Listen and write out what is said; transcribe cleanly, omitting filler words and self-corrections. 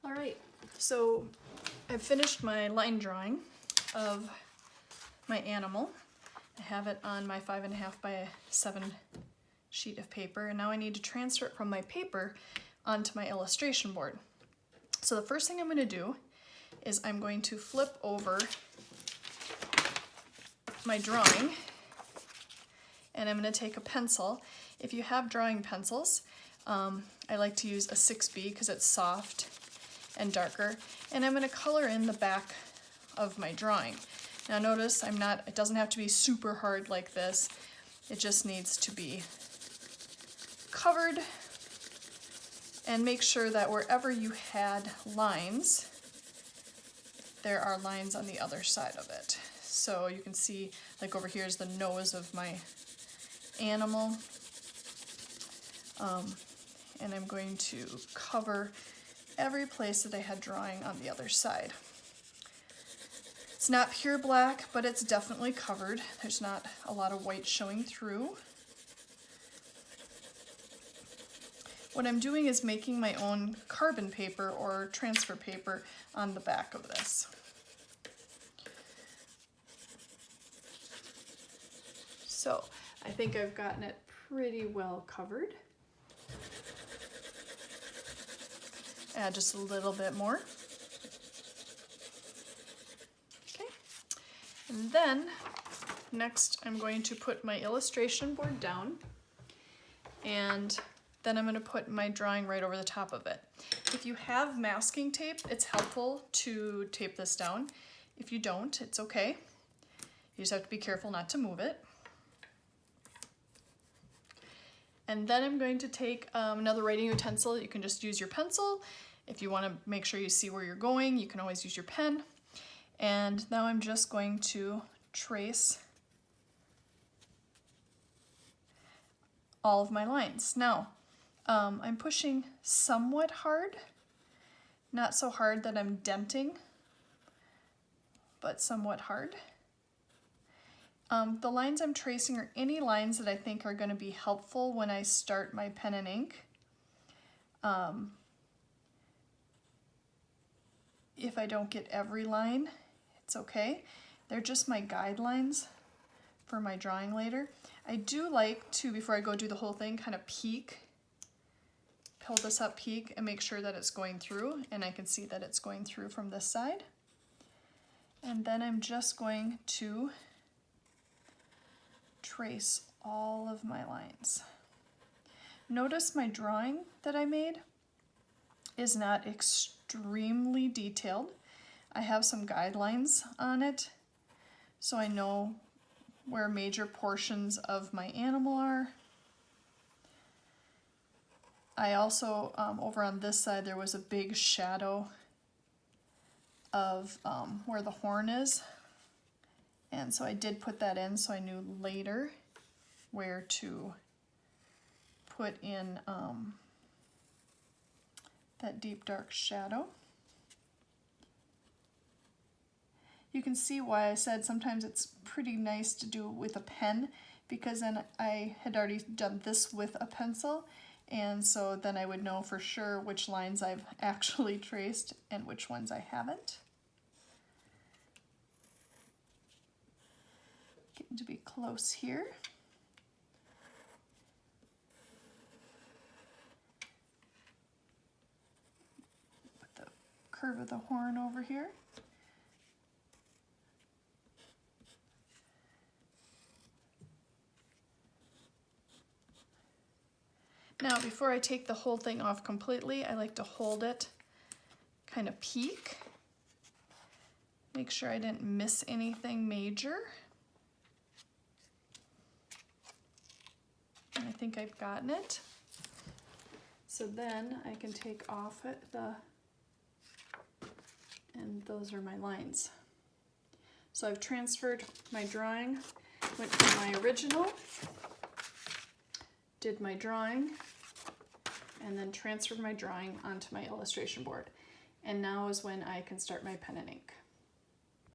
All right, so I've finished my line drawing of my animal. I have it on my 5.5 by 7 sheet of paper, and now I need to transfer it from my paper onto my illustration board. So the first thing I'm going to do is I'm going to flip over my drawing, and I'm going to take a pencil. If you have drawing pencils, I like to use a 6B because it's soft and darker, and I'm going to color in the back of my drawing. Now notice it doesn't have to be super hard like this, it just needs to be covered, and make sure that wherever you had lines, there are lines on the other side of it. So you can see, like over here is the nose of my animal, and I'm going to cover every place that I had drawing on the other side. It's not pure black, but it's definitely covered. There's not a lot of white showing through. What I'm doing is making my own carbon paper or transfer paper on the back of this. So I think I've gotten it pretty well covered. Add just a little bit more. Okay. And then next I'm going to put my illustration board down, and then I'm going to put my drawing right over the top of it. If you have masking tape, it's helpful to tape this down. If you don't, it's okay. You just have to be careful not to move it. And then I'm going to take another writing utensil. You can just use your pencil. If you want to make sure you see where you're going, you can always use your pen. And now I'm just going to trace all of my lines. Now, I'm pushing somewhat hard, not so hard that I'm denting, but somewhat hard. The lines I'm tracing are any lines that I think are going to be helpful when I start my pen and ink. If I don't get every line, it's okay. They're just my guidelines for my drawing later. I do like to, before I go do the whole thing, kind of pull this up, peek, and make sure that it's going through, and I can see that it's going through from this side. And then I'm just going to trace all of my lines. Notice my drawing that I made is not extremely detailed. I have some guidelines on it, so I know where major portions of my animal are. I also, over on this side, there was a big shadow of where the horn is. And so I did put that in so I knew later where to put in that deep dark shadow. You can see why I said sometimes it's pretty nice to do it with a pen, because then I had already done this with a pencil, and so then I would know for sure which lines I've actually traced and which ones I haven't. Getting to be close here. Put the curve of the horn over here. Now, before I take the whole thing off completely, I like to hold it, kind of peek, make sure I didn't miss anything major. And I think I've gotten it. So then I can take off and those are my lines. So I've transferred my drawing, went to my original, did my drawing, and then transferred my drawing onto my illustration board. And now is when I can start my pen and ink.